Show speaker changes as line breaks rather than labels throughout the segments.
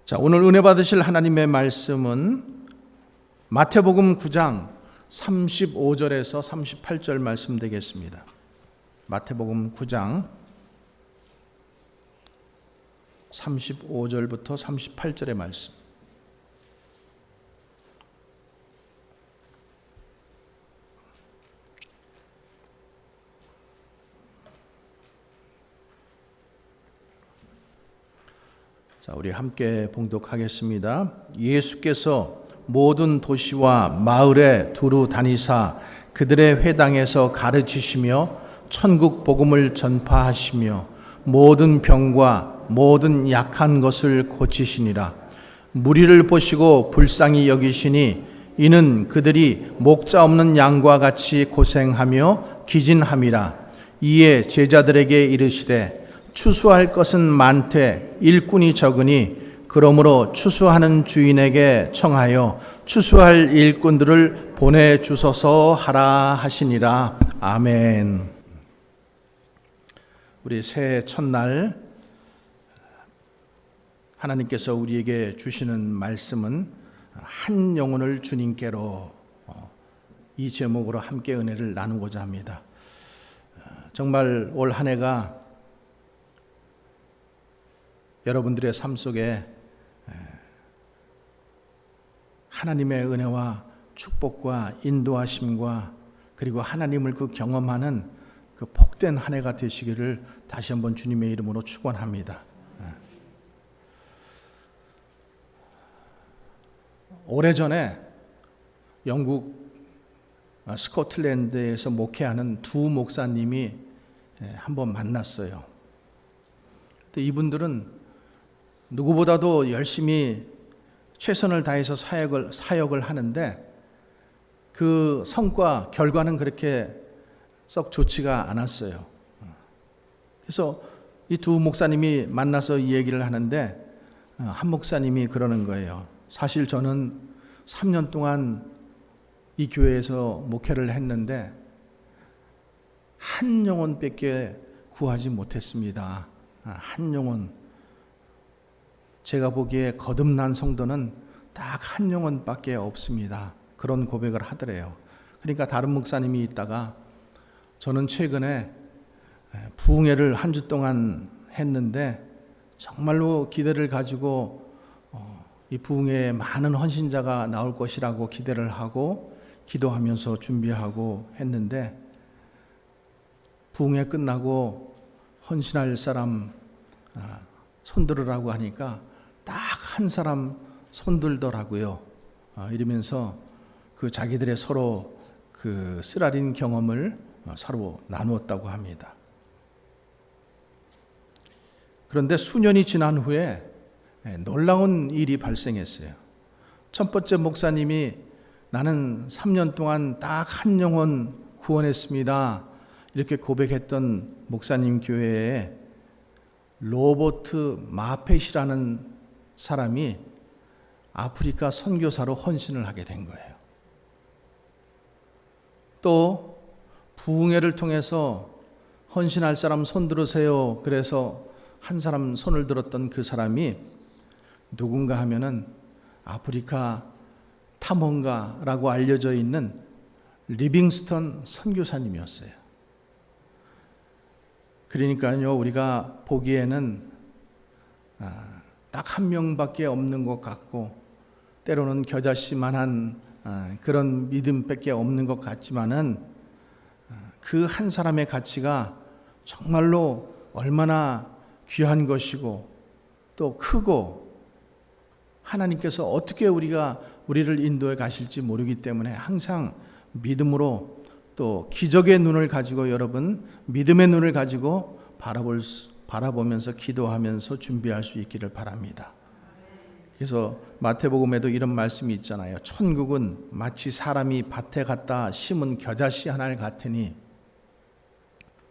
자, 오늘 은혜 받으실 하나님의 말씀은 마태복음 9장 35절에서 38절 말씀 되겠습니다. 마태복음 9장 35절부터 38절의 말씀. 자, 우리 함께 봉독하겠습니다. 예수께서 모든 도시와 마을에 두루 다니사 그들의 회당에서 가르치시며 천국 복음을 전파하시며 모든 병과 모든 약한 것을 고치시니라. 무리를 보시고 불쌍히 여기시니 이는 그들이 목자 없는 양과 같이 고생하며 기진함이라. 이에 제자들에게 이르시되 추수할 것은 많되 일꾼이 적으니 그러므로 추수하는 주인에게 청하여 추수할 일꾼들을 보내주소서 하라 하시니라. 아멘. 우리 새해 첫날 하나님께서 우리에게 주시는 말씀은 한 영혼을 주님께로, 이 제목으로 함께 은혜를 나누고자 합니다. 정말 올 한 해가 여러분들의 삶 속에 하나님의 은혜와 축복과 인도하심과 그리고 하나님을 경험하는 그 복된 한 해가 되시기를 다시 한번 주님의 이름으로 축원합니다. 오래전에 영국 스코틀랜드에서 목회하는 두 목사님이 한번 만났어요. 이분들은 누구보다도 열심히 최선을 다해서 사역을 하는데 그 성과, 결과는 그렇게 썩 좋지가 않았어요. 그래서 이 두 목사님이 만나서 이 얘기를 하는데 한 목사님이 그러는 거예요. 사실 저는 3년 동안 이 교회에서 목회를 했는데 한 영혼밖에 구하지 못했습니다. 한 영혼. 제가 보기에 거듭난 성도는 딱 한 영혼밖에 없습니다. 그런 고백을 하더래요. 그러니까 다른 목사님이 있다가 저는 최근에 부흥회를 한 주 동안 했는데 정말로 기대를 가지고 이 부흥회에 많은 헌신자가 나올 것이라고 기대를 하고 기도하면서 준비하고 했는데 부흥회 끝나고 헌신할 사람 손들으라고 하니까 딱 한 사람 손들더라고요. 이러면서 그 자기들의 서로 그 쓰라린 경험을 서로 나누었다고 합니다. 그런데 수년이 지난 후에 놀라운 일이 발생했어요. 첫 번째 목사님이 나는 3년 동안 딱 한 영혼 구원했습니다. 이렇게 고백했던 목사님 교회에 로버트 마펫이라는 사람이 아프리카 선교사로 헌신을 하게 된 거예요. 또 부흥회를 통해서 헌신할 사람 손 들으세요. 그래서 한 사람 손을 들었던 그 사람이 누군가 하면은 아프리카 탐험가라고 알려져 있는 리빙스턴 선교사님이었어요. 그러니까요, 우리가 보기에는 딱 한 명밖에 없는 것 같고 때로는 겨자씨만한 그런 믿음밖에 없는 것 같지만은 그 한 사람의 가치가 정말로 얼마나 귀한 것이고 또 크고 하나님께서 어떻게 우리를 인도해 가실지 모르기 때문에 항상 믿음으로 또 기적의 눈을 가지고 여러분 믿음의 눈을 가지고 바라보면서 기도하면서 준비할 수 있기를 바랍니다. 그래서 마태복음에도 이런 말씀이 있잖아요. 천국은 마치 사람이 밭에 갖다 심은 겨자씨 하나를 같으니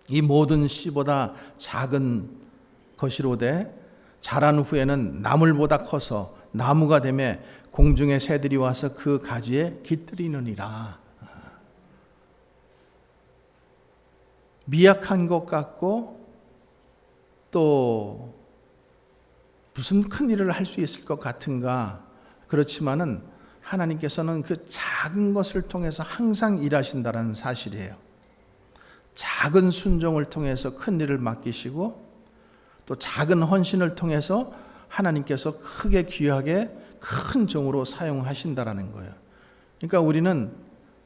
이 모든 씨보다 작은 것이로되 자란 후에는 나물보다 커서 나무가 되며 공중의 새들이 와서 그 가지에 깃들이느니라. 미약한 것 같고 또 무슨 큰 일을 할 수 있을 것 같은가? 그렇지만은 하나님께서는 그 작은 것을 통해서 항상 일하신다는 사실이에요. 작은 순종을 통해서 큰 일을 맡기시고 또 작은 헌신을 통해서 하나님께서 크게 귀하게 큰 종으로 사용하신다라는 거예요. 그러니까 우리는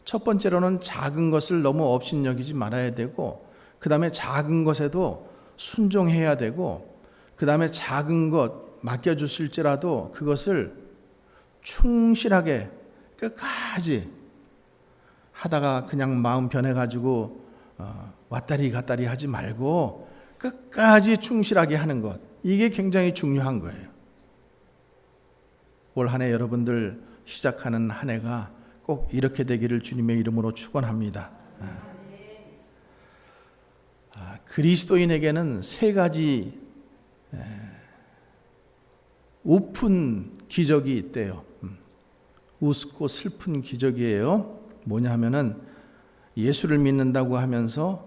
첫 번째로는 작은 것을 너무 업신여기지 말아야 되고, 그 다음에 작은 것에도 순종해야 되고, 그 다음에 작은 것 맡겨주실지라도 그것을 충실하게 끝까지 하다가 그냥 마음 변해가지고 왔다리 갔다리 하지 말고 끝까지 충실하게 하는 것, 이게 굉장히 중요한 거예요. 올 한 해 여러분들 시작하는 한 해가 꼭 이렇게 되기를 주님의 이름으로 축원합니다. 그리스도인에게는 세 가지 우픈 기적이 있대요. 우습고 슬픈 기적이에요. 뭐냐 하면은 예수를 믿는다고 하면서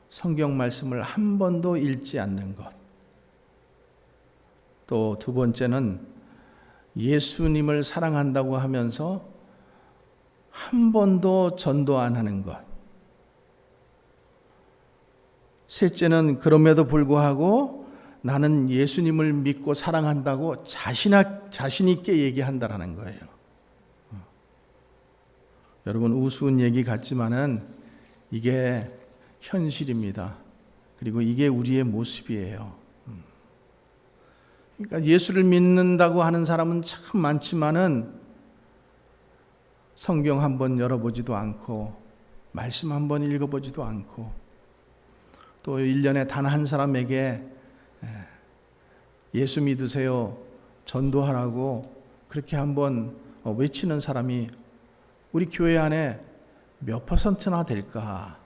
성경 말씀을 한 번도 읽지 않는 것. 또 두 번째는 예수님을 사랑한다고 하면서 한 번도 전도 안 하는 것. 셋째는 그럼에도 불구하고 나는 예수님을 믿고 사랑한다고 자신 있게 얘기한다라는 거예요. 여러분, 우스운 얘기 같지만은 이게 현실입니다. 그리고 이게 우리의 모습이에요. 그러니까 예수를 믿는다고 하는 사람은 참 많지만은 성경 한번 열어보지도 않고 말씀 한번 읽어보지도 않고 또 1년에 단 한 사람에게 예수 믿으세요, 전도하라고 그렇게 한번 외치는 사람이 우리 교회 안에 몇 퍼센트나 될까?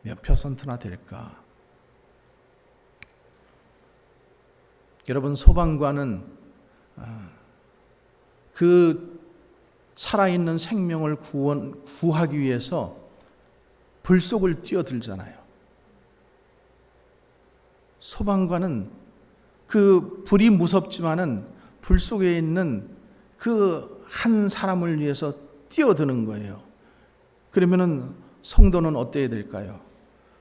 몇 퍼센트나 될까? 여러분, 소방관은 그 살아있는 생명을 구하기 위해서 불 속을 뛰어들잖아요. 소방관은 그 불이 무섭지만은 불 속에 있는 그 한 사람을 위해서 뛰어드는 거예요. 그러면은 성도는 어때야 될까요?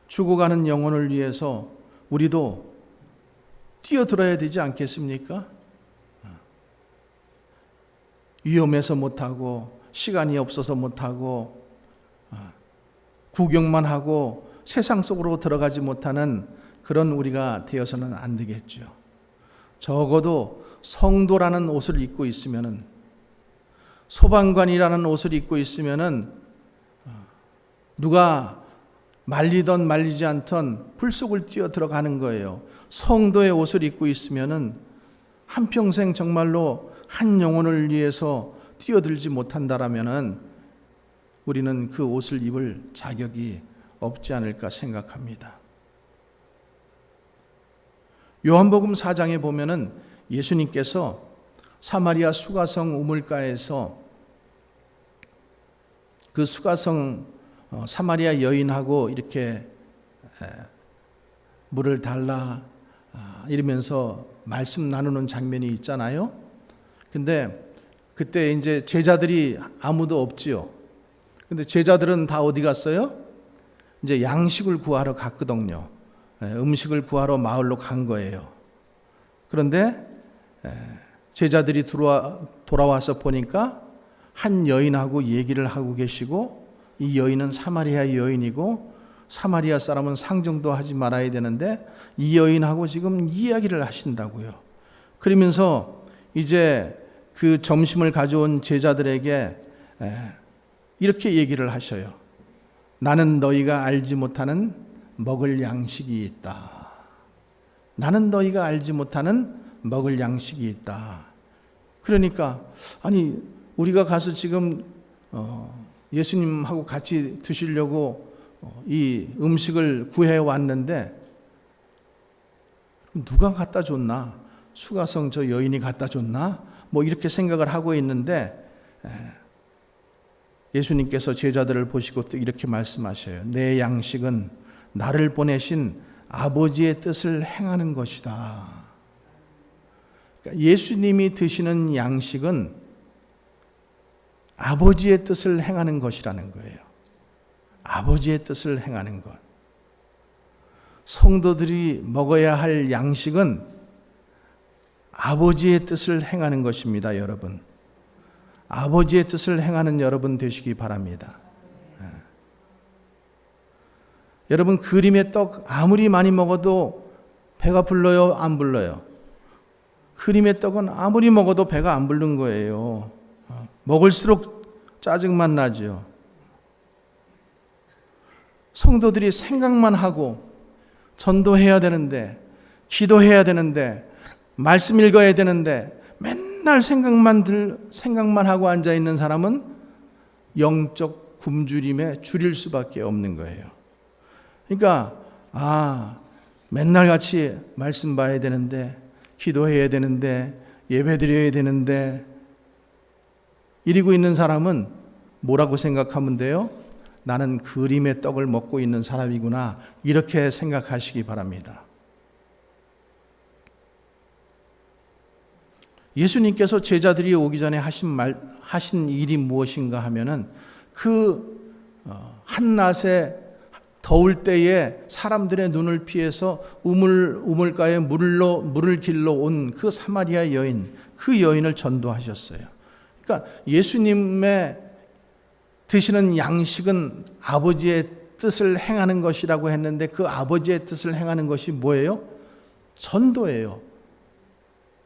죽어가는 영혼을 위해서 우리도 뛰어들어야 되지 않겠습니까? 위험해서 못하고 시간이 없어서 못하고 구경만 하고 세상 속으로 들어가지 못하는 그런 우리가 되어서는 안 되겠죠. 적어도 성도라는 옷을 입고 있으면은, 소방관이라는 옷을 입고 있으면은 누가 말리던 말리지 않던 불 속을 뛰어 들어가는 거예요. 성도의 옷을 입고 있으면은 한평생 정말로 한 영혼을 위해서 뛰어들지 못한다라면은 우리는 그 옷을 입을 자격이 없지 않을까 생각합니다. 요한복음 4장에 보면은 예수님께서 사마리아 수가성 우물가에서 그 수가성 사마리아 여인하고 이렇게 물을 달라 이러면서 말씀 나누는 장면이 있잖아요. 근데 그때 이제 제자들이 아무도 없지요. 근데 제자들은 다 어디 갔어요? 이제 양식을 구하러 갔거든요. 음식을 구하러 마을로 간 거예요. 그런데 제자들이 돌아와서 보니까 한 여인하고 얘기를 하고 계시고, 이 여인은 사마리아 여인이고 사마리아 사람은 상종도 하지 말아야 되는데 이 여인하고 지금 이야기를 하신다고요. 그러면서 이제 그 점심을 가져온 제자들에게 이렇게 얘기를 하셔요. 나는 너희가 알지 못하는 먹을 양식이 있다. 나는 너희가 알지 못하는 먹을 양식이 있다. 그러니까 아니 우리가 가서 지금 예수님하고 같이 드시려고 이 음식을 구해 왔는데 누가 갖다 줬나? 수가성 저 여인이 갖다 줬나? 뭐 이렇게 생각을 하고 있는데 예수님께서 제자들을 보시고 또 이렇게 말씀하셔요. 내 양식은 나를 보내신 아버지의 뜻을 행하는 것이다. 그러니까 예수님이 드시는 양식은 아버지의 뜻을 행하는 것이라는 거예요. 아버지의 뜻을 행하는 것. 성도들이 먹어야 할 양식은 아버지의 뜻을 행하는 것입니다, 여러분. 아버지의 뜻을 행하는 여러분 되시기 바랍니다. 여러분, 그림의 떡 아무리 많이 먹어도 배가 불러요, 안 불러요? 그림의 떡은 아무리 먹어도 배가 안 부른 거예요. 먹을수록 짜증만 나죠. 성도들이 생각만 하고 전도해야 되는데, 기도해야 되는데, 말씀 읽어야 되는데 맨날 생각만 하고 앉아 있는 사람은 영적 굶주림에 줄일 수밖에 없는 거예요. 그러니까 맨날 같이 말씀 봐야 되는데, 기도해야 되는데, 예배 드려야 되는데 이러고 있는 사람은 뭐라고 생각하면 돼요? 나는 그림의 떡을 먹고 있는 사람이구나, 이렇게 생각하시기 바랍니다. 예수님께서 제자들이 오기 전에 하신 일이 무엇인가 하면은 그 한낮에 더울 때에 사람들의 눈을 피해서 우물가에 물을 길러 온 그 사마리아 여인, 그 여인을 전도하셨어요. 그러니까 예수님의 드시는 양식은 아버지의 뜻을 행하는 것이라고 했는데, 그 아버지의 뜻을 행하는 것이 뭐예요? 전도예요.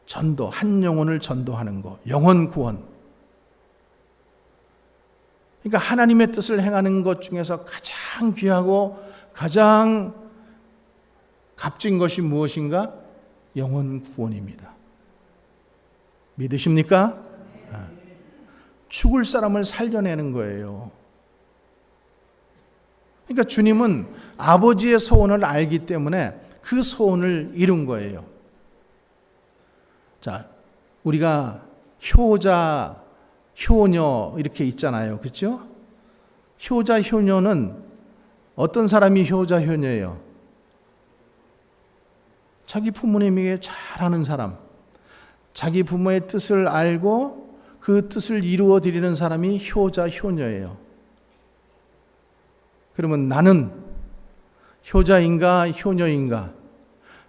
전도, 한 영혼을 전도하는 것, 영혼 구원. 그러니까 하나님의 뜻을 행하는 것 중에서 가장 귀하고 가장 값진 것이 무엇인가? 영혼 구원입니다. 믿으십니까? 죽을 사람을 살려내는 거예요. 그러니까 주님은 아버지의 소원을 알기 때문에 그 소원을 이룬 거예요. 자, 우리가 효자, 효녀 이렇게 있잖아요. 그렇죠? 효자, 효녀는 어떤 사람이 효자, 효녀예요? 자기 부모님에게 잘하는 사람, 자기 부모의 뜻을 알고 그 뜻을 이루어 드리는 사람이 효자, 효녀예요. 그러면 나는 효자인가, 효녀인가?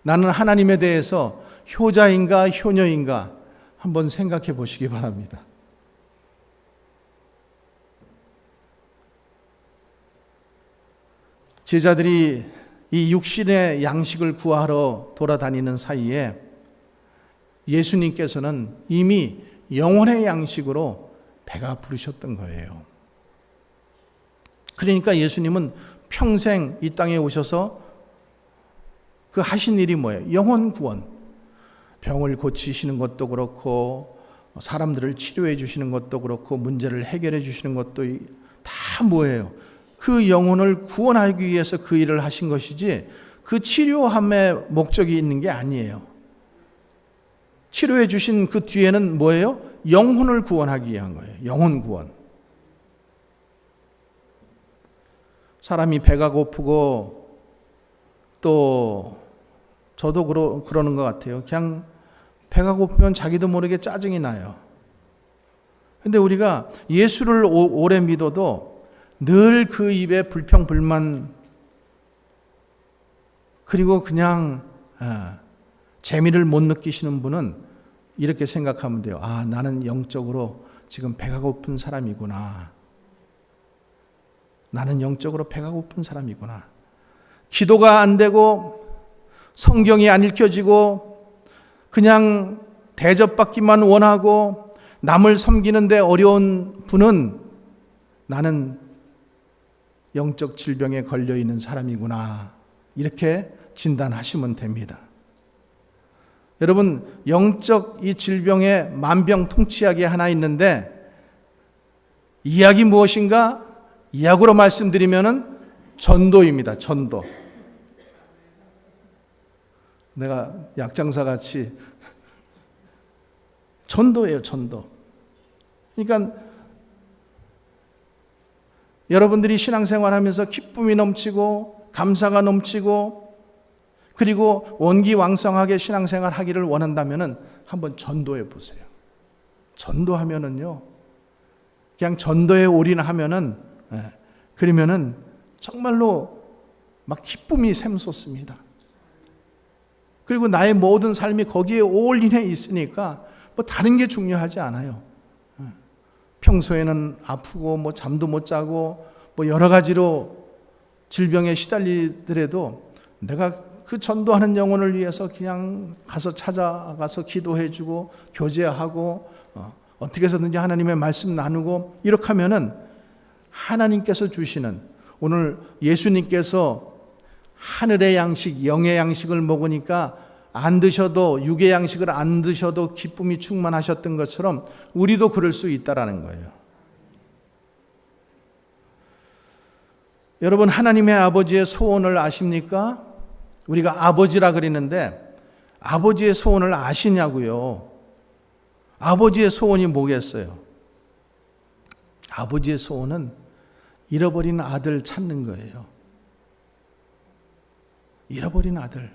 나는 하나님에 대해서 효자인가, 효녀인가? 한번 생각해 보시기 바랍니다. 제자들이 이 육신의 양식을 구하러 돌아다니는 사이에 예수님께서는 이미 영혼의 양식으로 배가 부르셨던 거예요. 그러니까 예수님은 평생 이 땅에 오셔서 그 하신 일이 뭐예요? 영혼 구원. 병을 고치시는 것도 그렇고, 사람들을 치료해 주시는 것도 그렇고, 문제를 해결해 주시는 것도 다 뭐예요? 그 영혼을 구원하기 위해서 그 일을 하신 것이지, 그 치료함의 목적이 있는 게 아니에요. 치료해 주신 그 뒤에는 뭐예요? 영혼을 구원하기 위한 거예요. 영혼 구원. 사람이 배가 고프고, 또 저도 그러는 것 같아요. 그냥 배가 고프면 자기도 모르게 짜증이 나요. 근데 우리가 예수를 오래 믿어도 늘 그 입에 불평불만, 그리고 그냥 재미를 못 느끼시는 분은 이렇게 생각하면 돼요. 나는 영적으로 지금 배가 고픈 사람이구나. 나는 영적으로 배가 고픈 사람이구나. 기도가 안 되고 성경이 안 읽혀지고 그냥 대접받기만 원하고 남을 섬기는데 어려운 분은 나는 영적 질병에 걸려 있는 사람이구나, 이렇게 진단하시면 됩니다. 여러분, 영적 이 질병에 만병통치약이 하나 있는데, 이 약이 무엇인가? 이 약으로 말씀드리면은 전도입니다. 전도. 내가 약장사 같이 전도예요, 전도. 그러니까 여러분들이 신앙생활하면서 기쁨이 넘치고 감사가 넘치고 그리고 원기왕성하게 신앙생활 하기를 원한다면 한번 전도해 보세요. 전도하면은요, 그냥 전도에 올인하면은, 그러면은 정말로 막 기쁨이 샘솟습니다. 그리고 나의 모든 삶이 거기에 올인해 있으니까 뭐 다른 게 중요하지 않아요. 평소에는 아프고 뭐 잠도 못 자고 뭐 여러 가지로 질병에 시달리더라도 내가 그 전도하는 영혼을 위해서 그냥 가서 찾아가서 기도해주고 교제하고 어떻게 해서든지 하나님의 말씀 나누고 이렇게 하면은 하나님께서 주시는, 오늘 예수님께서 하늘의 양식, 영의 양식을 먹으니까 안 드셔도, 육의 양식을 안 드셔도 기쁨이 충만하셨던 것처럼 우리도 그럴 수 있다라는 거예요. 여러분, 하나님의 아버지의 소원을 아십니까? 우리가 아버지라 그러는데 아버지의 소원을 아시냐고요? 아버지의 소원이 뭐겠어요? 아버지의 소원은 잃어버린 아들 찾는 거예요. 잃어버린 아들.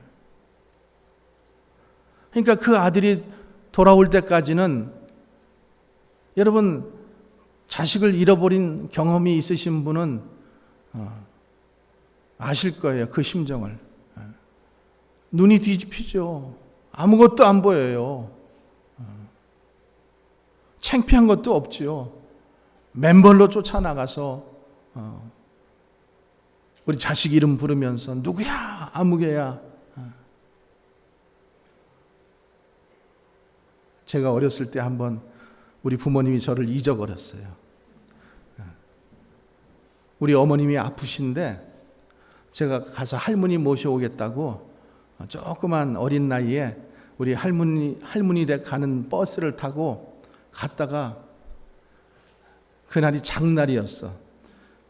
그러니까 그 아들이 돌아올 때까지는, 여러분 자식을 잃어버린 경험이 있으신 분은 아실 거예요. 그 심정을. 눈이 뒤집히죠. 아무것도 안 보여요. 창피한 것도 없지요. 맨발로 쫓아나가서 우리 자식 이름 부르면서 누구야? 아무개야. 제가 어렸을 때 한번 우리 부모님이 저를 잊어버렸어요. 우리 어머님이 아프신데 제가 가서 할머니 모셔오겠다고 조그만 어린 나이에 우리 할머니 댁 가는 버스를 타고 갔다가, 그날이 장날이었어.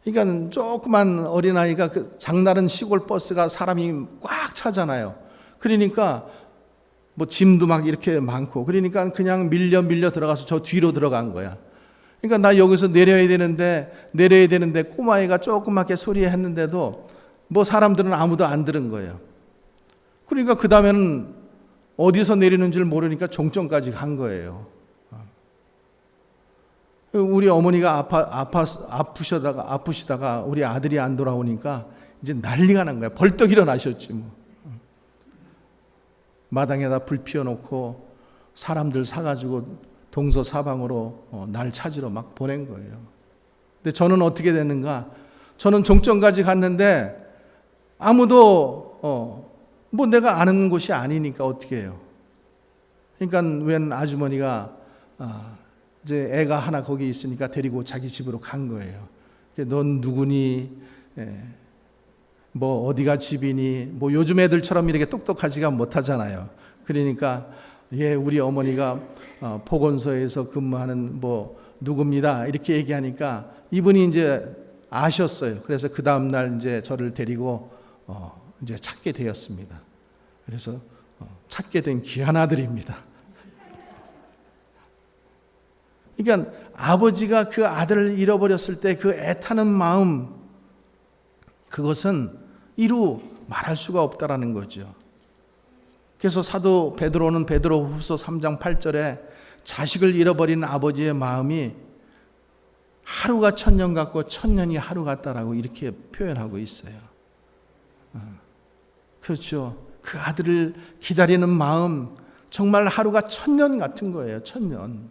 그러니까 조그만 어린아이가, 그 장날은 시골 버스가 사람이 꽉 차잖아요. 그러니까 뭐 짐도 막 이렇게 많고, 그러니까 그냥 밀려 들어가서 저 뒤로 들어간 거야. 그러니까 나 여기서 내려야 되는데 꼬마애가 조그맣게 소리했는데도 뭐 사람들은 아무도 안 들은 거예요. 그러니까 그 다음에는 어디서 내리는 줄 모르니까 종점까지 간 거예요. 우리 어머니가 아프시다가 우리 아들이 안 돌아오니까 이제 난리가 난 거야. 벌떡 일어나셨지 뭐. 마당에다 불 피워놓고 사람들 사가지고 동서사방으로 날 찾으러 막 보낸 거예요. 근데 저는 어떻게 됐는가? 저는 종점까지 갔는데 아무도 뭐 내가 아는 곳이 아니니까 어떻게 해요? 그러니까 웬 아주머니가 이제 애가 하나 거기 있으니까 데리고 자기 집으로 간 거예요. 넌 누구니? 뭐 어디가 집이니? 뭐 요즘 애들처럼 이렇게 똑똑하지가 못하잖아요. 그러니까 우리 어머니가 보건소에서 근무하는 뭐 누구입니다. 이렇게 얘기하니까 이분이 이제 아셨어요. 그래서 그 다음 날 이제 저를 데리고 이제 찾게 되었습니다. 그래서 찾게 된 귀한 아들입니다. 그러니까 아버지가 그 아들을 잃어버렸을 때 그 애타는 마음, 그것은 이루 말할 수가 없다라는 거죠. 그래서 사도 베드로는 베드로후서 3장 8절에 자식을 잃어버린 아버지의 마음이 하루가 천년 같고 천년이 하루 같다라고 이렇게 표현하고 있어요. 그렇죠. 그 아들을 기다리는 마음, 정말 하루가 천년 같은 거예요. 천년.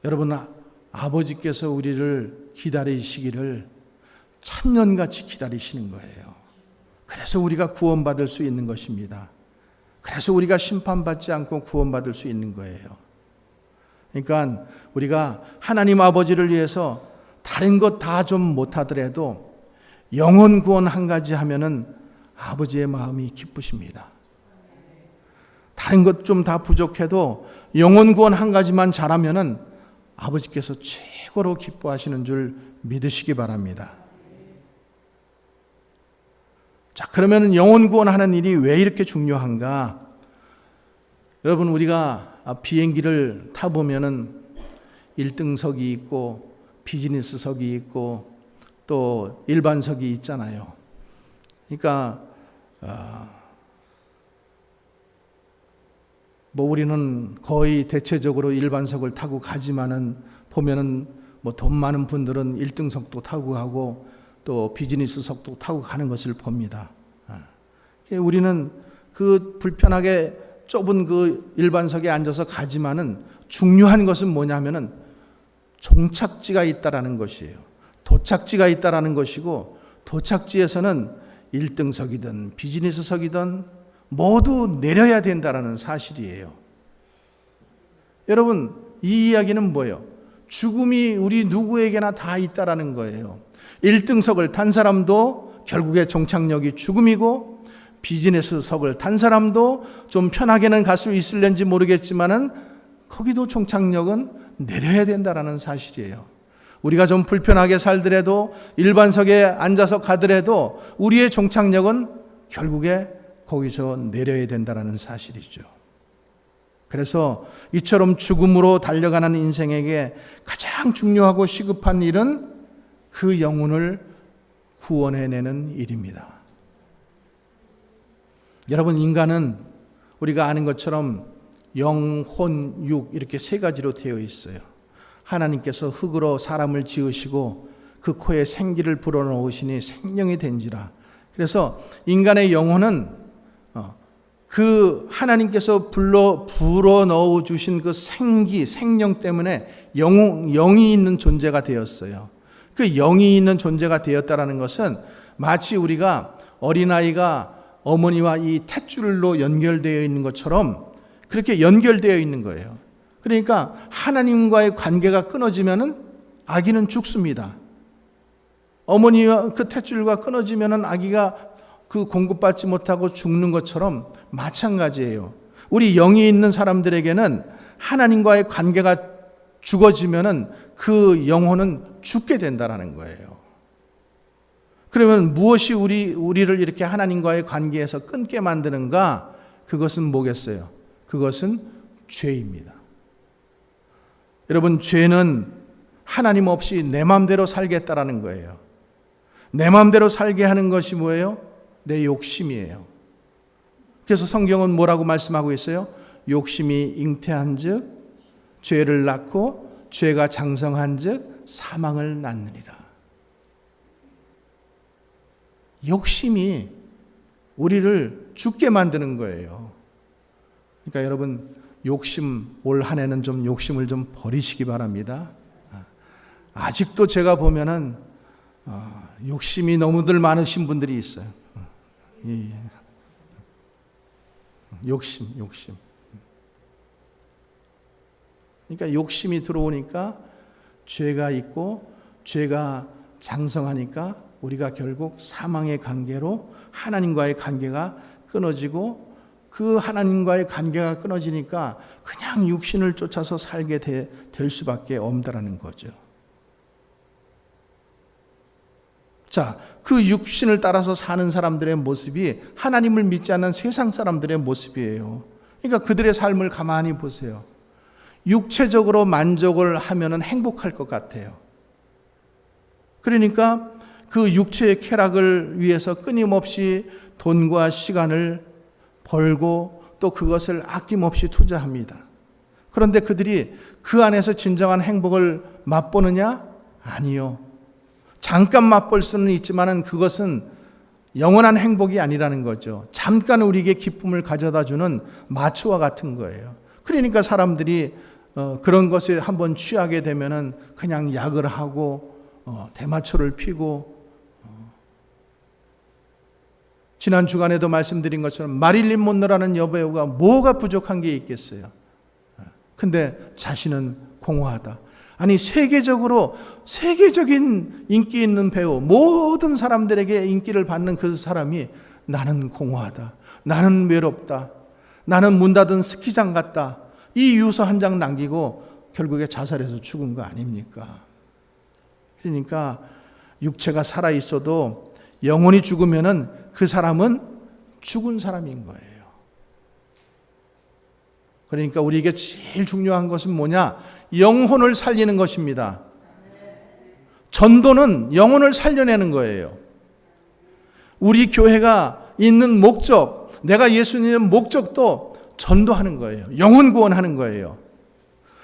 여러분, 아버지께서 우리를 기다리시기를 천년같이 기다리시는 거예요. 그래서 우리가 구원받을 수 있는 것입니다. 그래서 우리가 심판받지 않고 구원받을 수 있는 거예요. 그러니까 우리가 하나님 아버지를 위해서 다른 것 다 좀 못하더라도 영혼 구원 한 가지 하면은 아버지의 마음이 기쁘십니다. 다른 것 좀 다 부족해도 영혼 구원 한 가지만 잘하면은 아버지께서 최고로 기뻐하시는 줄 믿으시기 바랍니다. 자, 그러면 영혼 구원하는 일이 왜 이렇게 중요한가? 여러분, 우리가 비행기를 타보면은 1등석이 있고 비즈니스석이 있고 또 일반석이 있잖아요. 그러니까 뭐 우리는 거의 대체적으로 일반석을 타고 가지만은 보면은 뭐 돈 많은 분들은 1등석도 타고 가고 또 비즈니스석도 타고 가는 것을 봅니다. 우리는 그 불편하게 좁은 그 일반석에 앉아서 가지만은 중요한 것은 뭐냐면은 종착지가 있다라는 것이에요. 도착지가 있다라는 것이고, 도착지에서는 1등석이든 비즈니스석이든 모두 내려야 된다라는 사실이에요. 여러분, 이 이야기는 뭐예요? 죽음이 우리 누구에게나 다 있다라는 거예요. 1등석을 탄 사람도 결국에 종착역이 죽음이고, 비즈니스석을 탄 사람도 좀 편하게는 갈 수 있을는지 모르겠지만은 거기도 종착역은 내려야 된다라는 사실이에요. 우리가 좀 불편하게 살더라도 일반석에 앉아서 가더라도 우리의 종착역은 결국에 거기서 내려야 된다라는 사실이죠. 그래서 이처럼 죽음으로 달려가는 인생에게 가장 중요하고 시급한 일은 그 영혼을 구원해내는 일입니다. 여러분, 인간은 우리가 아는 것처럼 영, 혼, 육 이렇게 세 가지로 되어 있어요. 하나님께서 흙으로 사람을 지으시고 그 코에 생기를 불어넣으시니 생명이 된지라. 그래서 인간의 영혼은 그 하나님께서 불어넣어 주신 그 생기, 생명 때문에 영이 있는 존재가 되었어요. 그 영이 있는 존재가 되었다는 것은 마치 우리가 어린아이가 어머니와 이 탯줄로 연결되어 있는 것처럼 그렇게 연결되어 있는 거예요. 그러니까 하나님과의 관계가 끊어지면은 아기는 죽습니다. 어머니와 그 탯줄과 끊어지면은 아기가 그 공급받지 못하고 죽는 것처럼 마찬가지예요. 우리 영이 있는 사람들에게는 하나님과의 관계가 죽어지면은 그 영혼은 죽게 된다라는 거예요. 그러면 무엇이 우리를 이렇게 하나님과의 관계에서 끊게 만드는가? 그것은 뭐겠어요? 그것은 죄입니다. 여러분, 죄는 하나님 없이 내 마음대로 살겠다라는 거예요. 내 마음대로 살게 하는 것이 뭐예요? 내 욕심이에요. 그래서 성경은 뭐라고 말씀하고 있어요? 욕심이 잉태한 즉 죄를 낳고 죄가 장성한 즉 사망을 낳느니라. 욕심이 우리를 죽게 만드는 거예요. 그러니까 여러분, 욕심, 올 한 해는 좀 욕심을 좀 버리시기 바랍니다. 아직도 제가 보면은 욕심이 너무들 많으신 분들이 있어요. 욕심. 그러니까 욕심이 들어오니까 죄가 있고 죄가 장성하니까 우리가 결국 사망의 관계로 하나님과의 관계가 끊어지고 그 하나님과의 관계가 끊어지니까 그냥 육신을 쫓아서 살게 될 수밖에 없다라는 거죠. 자, 그 육신을 따라서 사는 사람들의 모습이 하나님을 믿지 않는 세상 사람들의 모습이에요. 그러니까 그들의 삶을 가만히 보세요. 육체적으로 만족을 하면은 행복할 것 같아요. 그러니까 그 육체의 쾌락을 위해서 끊임없이 돈과 시간을 벌고 또 그것을 아낌없이 투자합니다. 그런데 그들이 그 안에서 진정한 행복을 맛보느냐? 아니요. 잠깐 맛볼 수는 있지만 그것은 영원한 행복이 아니라는 거죠. 잠깐 우리에게 기쁨을 가져다 주는 마초와 같은 거예요. 그러니까 사람들이 그런 것에 한번 취하게 되면은 그냥 약을 하고 대마초를 피고, 지난 주간에도 말씀드린 것처럼 마릴린 monroe라는 여배우가 뭐가 부족한 게 있겠어요. 근데 자신은 공허하다. 아니, 세계적인 인기 있는 배우, 모든 사람들에게 인기를 받는 그 사람이 나는 공허하다, 나는 외롭다, 나는 문 닫은 스키장 같다, 이 유서 한 장 남기고 결국에 자살해서 죽은 거 아닙니까? 그러니까 육체가 살아있어도 영혼이 죽으면은 그 사람은 죽은 사람인 거예요. 그러니까 우리에게 제일 중요한 것은 뭐냐? 영혼을 살리는 것입니다. 전도는 영혼을 살려내는 거예요. 우리 교회가 있는 목적, 내가 예수님의 목적도 전도하는 거예요. 영혼 구원하는 거예요.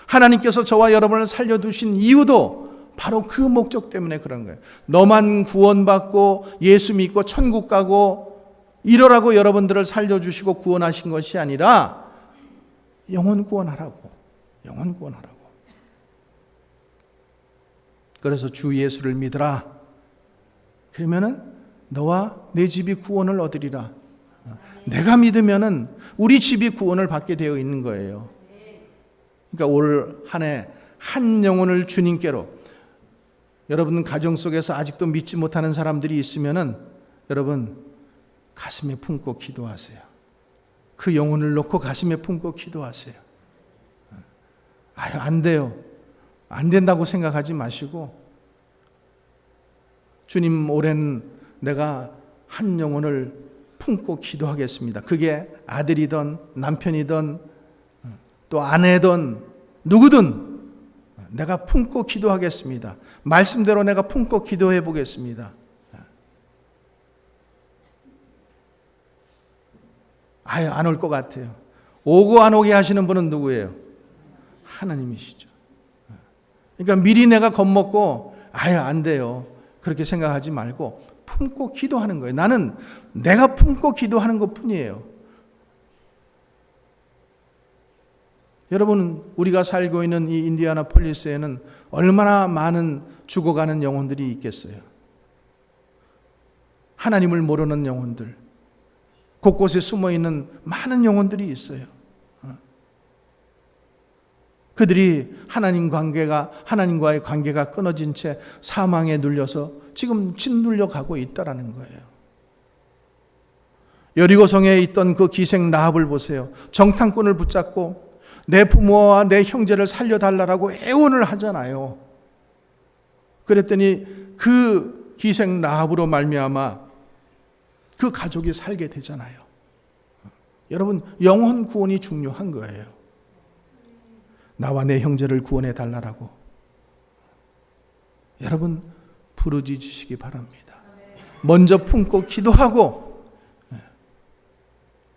하나님께서 저와 여러분을 살려두신 이유도 바로 그 목적 때문에 그런 거예요. 너만 구원받고 예수 믿고 천국 가고 이러라고 여러분들을 살려주시고 구원하신 것이 아니라 영혼 구원하라고. 영혼 구원하라고. 그래서 주 예수를 믿으라. 그러면은 너와 내 집이 구원을 얻으리라. 내가 믿으면은 우리 집이 구원을 받게 되어 있는 거예요. 그러니까 올 한 해 한 영혼을 주님께로, 여러분 가정 속에서 아직도 믿지 못하는 사람들이 있으면은 여러분 가슴에 품고 기도하세요. 그 영혼을 놓고 가슴에 품고 기도하세요. 아유, 안 돼요. 안 된다고 생각하지 마시고, 주님, 올해는 내가 한 영혼을 품고 기도하겠습니다. 그게 아들이든 남편이든 또 아내든 누구든 내가 품고 기도하겠습니다. 말씀대로 내가 품고 기도해 보겠습니다. 아유, 안 올 것 같아요. 오고 안 오게 하시는 분은 누구예요? 하나님이시죠. 그러니까 미리 내가 겁먹고 아유, 안 돼요, 그렇게 생각하지 말고 품고 기도하는 거예요. 나는 내가 품고 기도하는 것뿐이에요. 여러분, 우리가 살고 있는 이 인디애나폴리스에는 얼마나 많은 죽어가는 영혼들이 있겠어요. 하나님을 모르는 영혼들, 곳곳에 숨어있는 많은 영혼들이 있어요. 그들이 하나님과의 관계가 끊어진 채 사망에 눌려서 지금 짓눌려 가고 있다라는 거예요. 여리고성에 있던 그 기생 라합을 보세요. 정탐꾼을 붙잡고 내 부모와 내 형제를 살려달라고 애원을 하잖아요. 그랬더니 그 기생 라합으로 말미암아 그 가족이 살게 되잖아요. 여러분, 영혼 구원이 중요한 거예요. 나와 내 형제를 구원해 달라고 여러분 부르짖으시기 바랍니다. 먼저 품고 기도하고,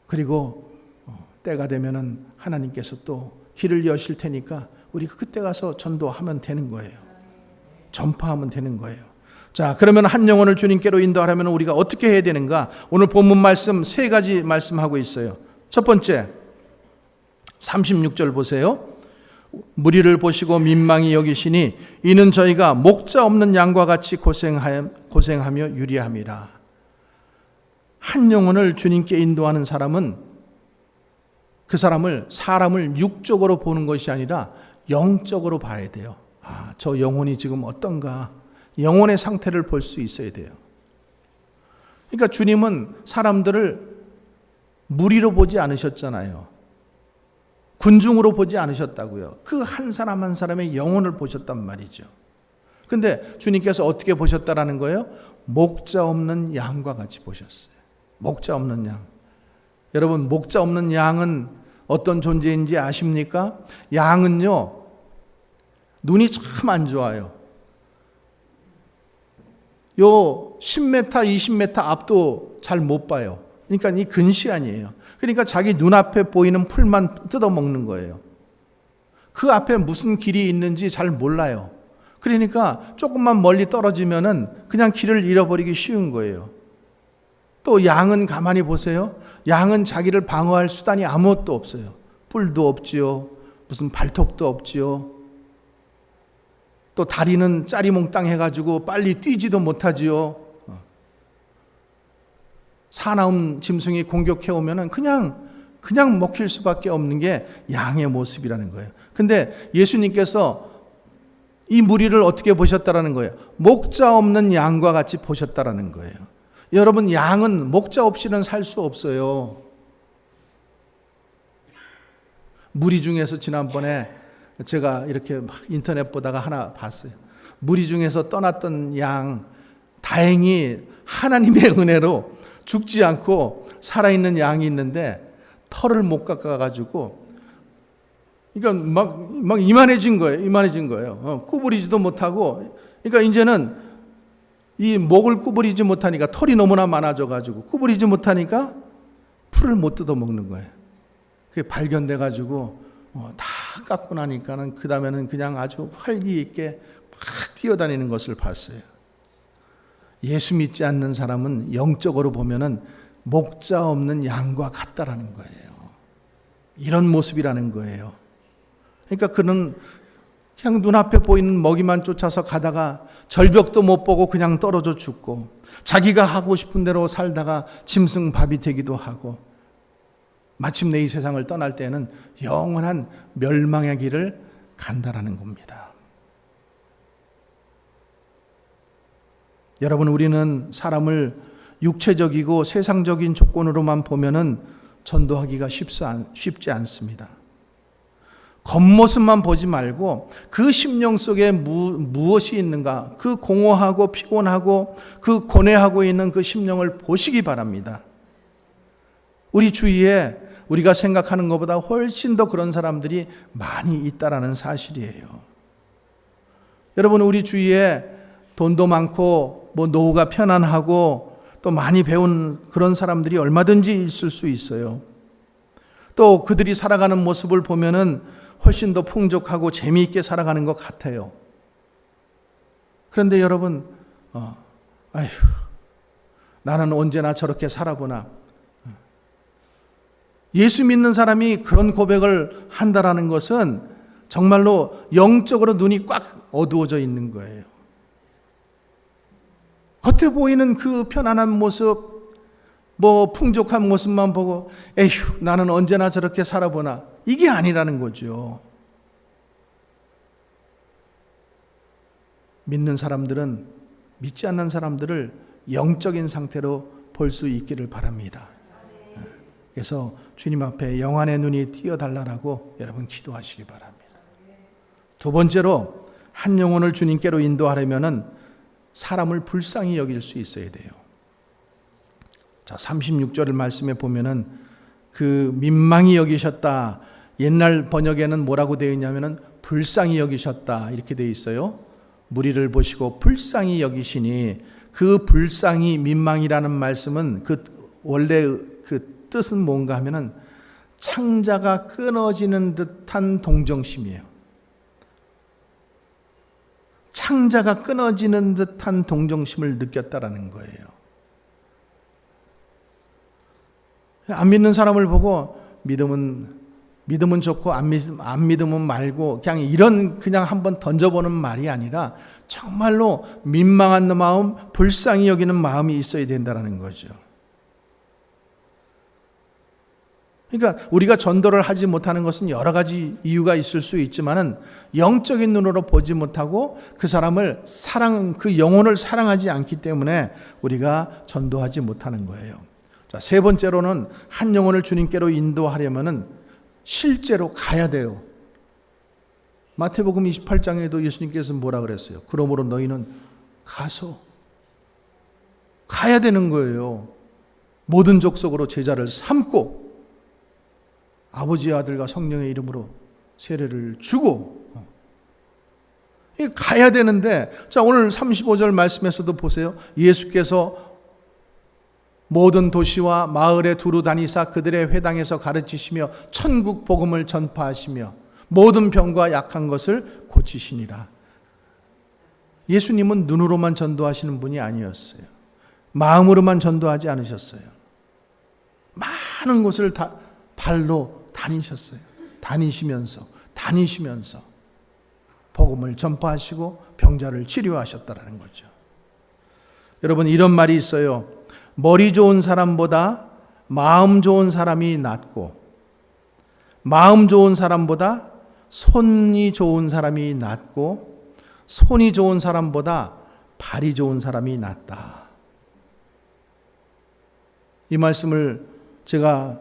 그리고 때가 되면은 하나님께서 또 길을 여실 테니까 우리가 그때 가서 전도하면 되는 거예요. 전파하면 되는 거예요. 자, 그러면 한 영혼을 주님께로 인도하려면 우리가 어떻게 해야 되는가? 오늘 본문 말씀 세 가지 말씀하고 있어요. 첫 번째, 36절 보세요. 무리를 보시고 민망히 여기시니 이는 저희가 목자 없는 양과 같이 고생하며 유리함이라. 한 영혼을 주님께 인도하는 사람은 그 사람을 육적으로 보는 것이 아니라 영적으로 봐야 돼요. 아, 저 영혼이 지금 어떤가? 영혼의 상태를 볼 수 있어야 돼요. 그러니까 주님은 사람들을 무리로 보지 않으셨잖아요. 군중으로 보지 않으셨다고요. 그 한 사람 한 사람의 영혼을 보셨단 말이죠. 근데 주님께서 어떻게 보셨다라는 거예요? 목자 없는 양과 같이 보셨어요. 목자 없는 양. 여러분, 목자 없는 양은 어떤 존재인지 아십니까? 양은요, 눈이 참 안 좋아요. 요 10m, 20m 앞도 잘 못 봐요. 그러니까 이 근시안이에요. 그러니까 자기 눈앞에 보이는 풀만 뜯어먹는 거예요. 그 앞에 무슨 길이 있는지 잘 몰라요. 그러니까 조금만 멀리 떨어지면은 그냥 길을 잃어버리기 쉬운 거예요. 또 양은 가만히 보세요. 양은 자기를 방어할 수단이 아무것도 없어요. 뿔도 없지요. 무슨 발톱도 없지요. 또 다리는 짜리몽땅 해가지고 빨리 뛰지도 못하지요. 사나운 짐승이 공격해 오면은 그냥 먹힐 수밖에 없는 게 양의 모습이라는 거예요. 근데 예수님께서 이 무리를 어떻게 보셨다라는 거예요? 목자 없는 양과 같이 보셨다라는 거예요. 여러분, 양은 목자 없이는 살 수 없어요. 무리 중에서 지난번에 제가 이렇게 막 인터넷 보다가 하나 봤어요. 무리 중에서 떠났던 양, 다행히 하나님의 은혜로 죽지 않고 살아있는 양이 있는데 털을 못 깎아가지고, 그러니까 막 이만해진 거예요. 구부리지도 못하고, 그러니까 이제는 이 목을 구부리지 못하니까, 털이 너무나 많아져가지고 구부리지 못하니까 풀을 못 뜯어 먹는 거예요. 그게 발견돼가지고 다 깎고 나니까는 그 다음에는 그냥 아주 활기 있게 막 뛰어다니는 것을 봤어요. 예수 믿지 않는 사람은 영적으로 보면은 목자 없는 양과 같다라는 거예요. 이런 모습이라는 거예요. 그러니까 그는 그냥 눈앞에 보이는 먹이만 쫓아서 가다가 절벽도 못 보고 그냥 떨어져 죽고, 자기가 하고 싶은 대로 살다가 짐승밥이 되기도 하고, 마침내 이 세상을 떠날 때는 영원한 멸망의 길을 간다라는 겁니다. 여러분, 우리는 사람을 육체적이고 세상적인 조건으로만 보면은 전도하기가 쉽지 않습니다. 겉모습만 보지 말고 그 심령 속에 무엇이 있는가, 그 공허하고 피곤하고 그 고뇌하고 있는 그 심령을 보시기 바랍니다. 우리 주위에 우리가 생각하는 것보다 훨씬 더 그런 사람들이 많이 있다라는 사실이에요. 여러분, 우리 주위에 돈도 많고 노후가 편안하고 또 많이 배운 그런 사람들이 얼마든지 있을 수 있어요. 또 그들이 살아가는 모습을 보면은 훨씬 더 풍족하고 재미있게 살아가는 것 같아요. 그런데 여러분, 아휴, 나는 언제나 저렇게 살아보나. 예수 믿는 사람이 그런 고백을 한다라는 것은 정말로 영적으로 눈이 꽉 어두워져 있는 거예요. 겉에 보이는 그 편안한 모습, 풍족한 모습만 보고 에휴, 나는 언제나 저렇게 살아보나, 이게 아니라는 거죠. 믿는 사람들은 믿지 않는 사람들을 영적인 상태로 볼 수 있기를 바랍니다. 그래서 주님 앞에 영안의 눈이 띄어달라고 여러분 기도하시기 바랍니다. 두 번째로, 한 영혼을 주님께로 인도하려면은 사람을 불쌍히 여길 수 있어야 돼요. 자, 36절을 말씀해 보면은 그 민망히 여기셨다. 옛날 번역에는 뭐라고 되어 있냐면은 불쌍히 여기셨다 이렇게 되어 있어요. 무리를 보시고 불쌍히 여기시니, 그 불쌍히 민망이라는 말씀은 그 원래 그 뜻은 뭔가 하면은 창자가 끊어지는 듯한 동정심이에요. 창자가 끊어지는 듯한 동정심을 느꼈다라는 거예요. 안 믿는 사람을 보고 믿음은 좋고 안 믿으면 말고, 그냥 한번 던져보는 말이 아니라 정말로 민망한 마음, 불쌍히 여기는 마음이 있어야 된다는 거죠. 그러니까 우리가 전도를 하지 못하는 것은 여러 가지 이유가 있을 수 있지만은 영적인 눈으로 보지 못하고 그 사람을 그 영혼을 사랑하지 않기 때문에 우리가 전도하지 못하는 거예요. 자, 세 번째로는 한 영혼을 주님께로 인도하려면은 실제로 가야 돼요. 마태복음 28장에도 예수님께서 뭐라 그랬어요? 그러므로 너희는 가야 되는 거예요. 모든 족속으로 제자를 삼고 아버지의 아들과 성령의 이름으로 세례를 주고, 가야 되는데, 자, 오늘 35절 말씀에서도 보세요. 예수께서 모든 도시와 마을에 두루 다니사 그들의 회당에서 가르치시며 천국 복음을 전파하시며 모든 병과 약한 것을 고치시니라. 예수님은 눈으로만 전도하시는 분이 아니었어요. 마음으로만 전도하지 않으셨어요. 많은 곳을 다 발로 다니셨어요. 다니시면서 복음을 전파하시고 병자를 치료하셨다라는 거죠. 여러분, 이런 말이 있어요. 머리 좋은 사람보다 마음 좋은 사람이 낫고, 마음 좋은 사람보다 손이 좋은 사람이 낫고, 손이 좋은 사람보다 발이 좋은 사람이 낫다. 이 말씀을 제가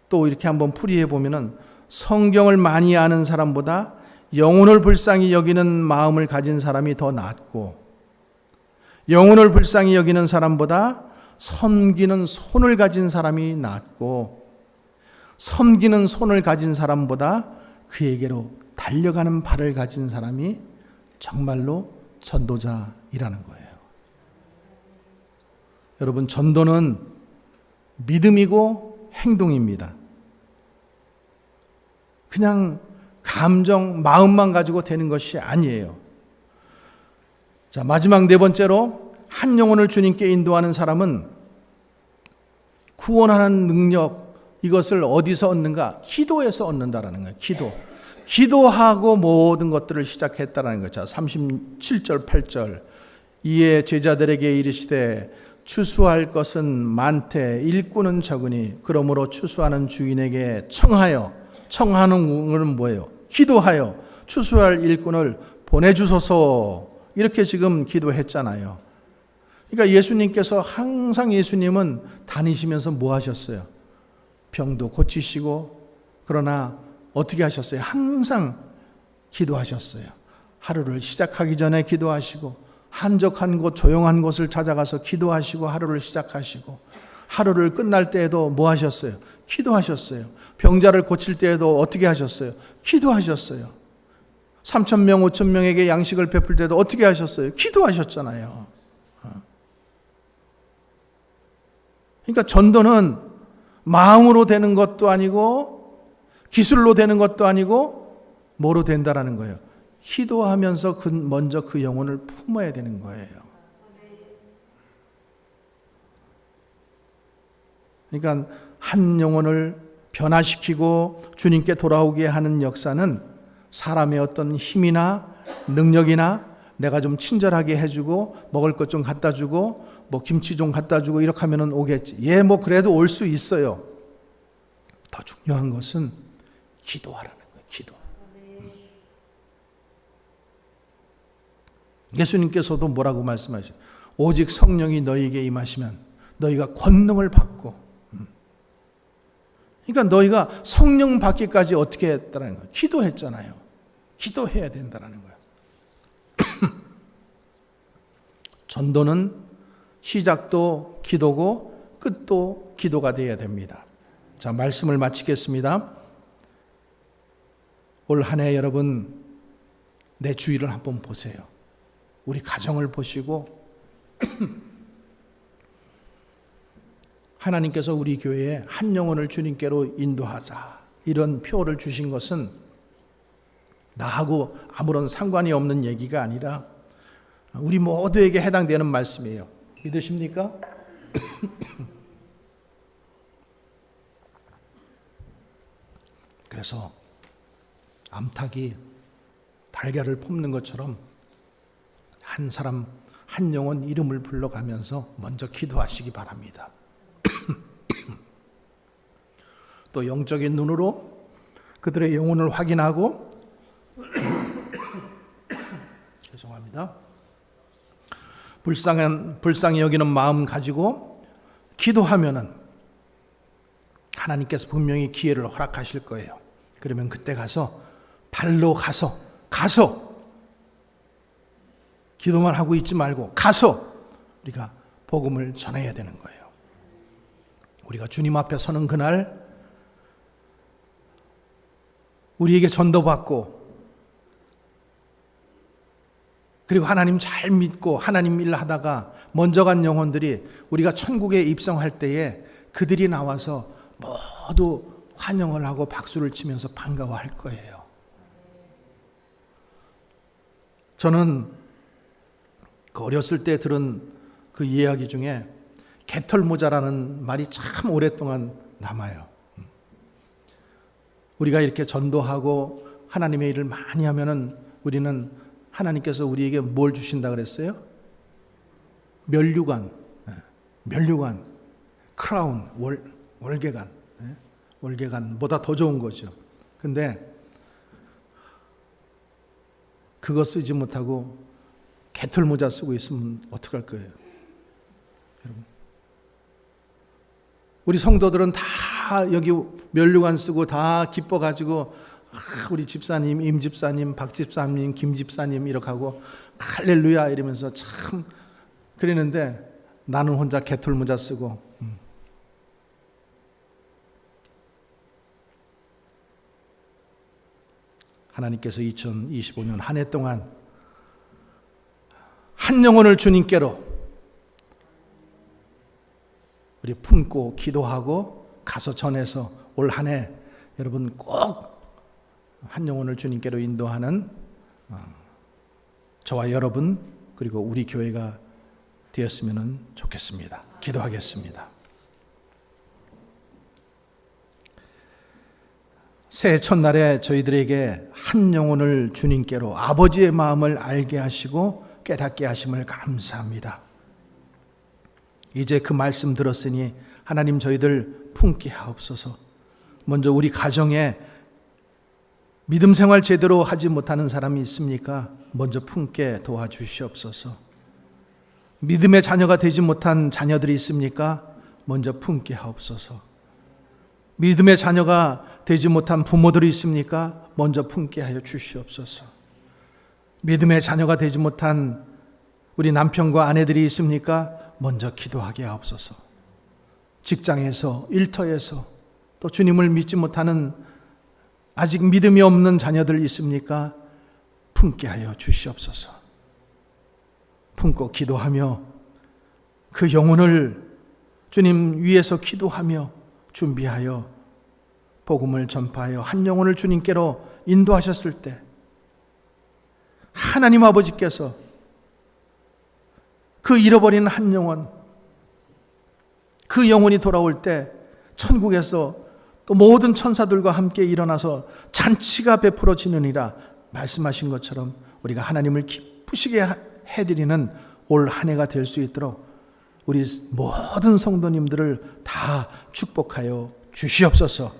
또 이렇게 한번 풀이해 보면은, 성경을 많이 아는 사람보다 영혼을 불쌍히 여기는 마음을 가진 사람이 더 낫고, 영혼을 불쌍히 여기는 사람보다 섬기는 손을 가진 사람이 낫고, 섬기는 손을 가진 사람보다 그에게로 달려가는 발을 가진 사람이 정말로 전도자이라는 거예요. 여러분, 전도는 믿음이고 행동입니다. 그냥 감정, 마음만 가지고 되는 것이 아니에요. 자, 마지막 네 번째로 한 영혼을 주님께 인도하는 사람은 구원하는 능력, 이것을 어디서 얻는가? 기도에서 얻는다라는 거예요. 기도하고 모든 것들을 시작했다라는 거죠. 37절 8절 이에 제자들에게 이르시되 추수할 것은 많되 일꾼은 적으니 그러므로 추수하는 주인에게 청하는 것은 뭐예요? 기도하여 추수할 일꾼을 보내주소서. 이렇게 지금 기도했잖아요. 그러니까 예수님께서 항상 예수님은 다니시면서 뭐 하셨어요? 병도 고치시고, 그러나 어떻게 하셨어요? 항상 기도하셨어요. 하루를 시작하기 전에 기도하시고, 한적한 곳, 조용한 곳을 찾아가서 기도하시고 하루를 시작하시고, 하루를 끝날 때에도 뭐 하셨어요? 기도하셨어요. 병자를 고칠 때에도 어떻게 하셨어요? 기도하셨어요. 3,000명, 5,000명에게 양식을 베풀 때도 어떻게 하셨어요? 기도하셨잖아요. 그러니까 전도는 마음으로 되는 것도 아니고 기술로 되는 것도 아니고 뭐로 된다라는 거예요? 기도하면서 먼저 그 영혼을 품어야 되는 거예요. 그러니까 한 영혼을 변화시키고 주님께 돌아오게 하는 역사는 사람의 어떤 힘이나 능력이나 내가 좀 친절하게 해주고 먹을 것 좀 갖다 주고 뭐 김치 좀 갖다 주고 이렇게 하면 오겠지. 뭐 그래도 올 수 있어요. 더 중요한 것은 기도하라는 거예요. 기도. 예수님께서도 뭐라고 말씀하셔요? 오직 성령이 너희에게 임하시면 너희가 권능을 받고, 그러니까 너희가 성령 받기까지 어떻게 했다는 거예요? 기도했잖아요. 기도해야 된다는 거예요. 전도는 시작도 기도고 끝도 기도가 되어야 됩니다. 자, 말씀을 마치겠습니다. 올 한 해 여러분 내 주위를 한번 보세요. 우리 가정을 보시고 하나님께서 우리 교회에 한 영혼을 주님께로 인도하자 이런 표를 주신 것은 나하고 아무런 상관이 없는 얘기가 아니라 우리 모두에게 해당되는 말씀이에요. 믿으십니까? 그래서 암탉이 달걀을 뽑는 것처럼 한 사람 한 영혼 이름을 불러가면서 먼저 기도하시기 바랍니다. 또 영적인 눈으로 그들의 영혼을 확인하고 죄송합니다. 불쌍히 여기는 마음 가지고 기도하면은 하나님께서 분명히 기회를 허락하실 거예요. 그러면 그때 가서 발로 가서 기도만 하고 있지 말고 가서 우리가 복음을 전해야 되는 거예요. 우리가 주님 앞에 서는 그날 우리에게 전도받고 그리고 하나님 잘 믿고 하나님 일 하다가 먼저 간 영혼들이 우리가 천국에 입성할 때에 그들이 나와서 모두 환영을 하고 박수를 치면서 반가워할 거예요. 저는 그 어렸을 때 들은 그 이야기 중에 개털모자라는 말이 참 오랫동안 남아요. 우리가 이렇게 전도하고 하나님의 일을 많이 하면은 우리는 하나님께서 우리에게 뭘 주신다 그랬어요? 면류관, 크라운, 월계관보다 더 좋은 거죠. 근데 그거 쓰지 못하고 개털모자 쓰고 있으면 어떡할 거예요? 여러분, 우리 성도들은 다 여기 면류관 쓰고 다 기뻐가지고 우리 집사님, 임 집사님, 박 집사님, 김 집사님 이렇게 하고 할렐루야 이러면서 참 그러는데 나는 혼자 개털모자 쓰고 하나님께서 2025년 한 해 동안 한 영혼을 주님께로 우리 품고 기도하고 가서 전해서 올 한 해 여러분 꼭 한 영혼을 주님께로 인도하는 저와 여러분 그리고 우리 교회가 되었으면 좋겠습니다. 기도하겠습니다. 새해 첫날에 저희들에게 한 영혼을 주님께로 아버지의 마음을 알게 하시고 깨닫게 하심을 감사합니다. 이제 그 말씀 들었으니 하나님 저희들 품게 하옵소서. 먼저 우리 가정에 믿음 생활 제대로 하지 못하는 사람이 있습니까? 먼저 품게 도와주시옵소서. 믿음의 자녀가 되지 못한 자녀들이 있습니까? 먼저 품게 하옵소서. 믿음의 자녀가 되지 못한 부모들이 있습니까? 먼저 품게 하여 주시옵소서. 믿음의 자녀가 되지 못한 우리 남편과 아내들이 있습니까? 먼저 기도하게 하옵소서. 직장에서, 일터에서 또 주님을 믿지 못하는 아직 믿음이 없는 자녀들 있습니까? 품게 하여 주시옵소서. 품고 기도하며 그 영혼을 주님 위에서 기도하며 준비하여 복음을 전파하여 한 영혼을 주님께로 인도하셨을 때 하나님 아버지께서 그 잃어버린 한 영혼, 그 영혼이 돌아올 때 천국에서 또 모든 천사들과 함께 일어나서 잔치가 베풀어지느니라 말씀하신 것처럼 우리가 하나님을 기쁘시게 해드리는 올 한 해가 될 수 있도록 우리 모든 성도님들을 다 축복하여 주시옵소서.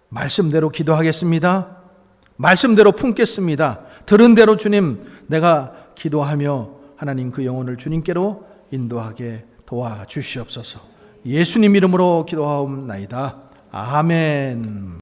말씀대로 기도하겠습니다. 말씀대로 품겠습니다. 들은 대로 주님 내가 기도하며 하나님 그 영혼을 주님께로 인도하게 도와주시옵소서. 예수님 이름으로 기도하옵나이다. 아멘.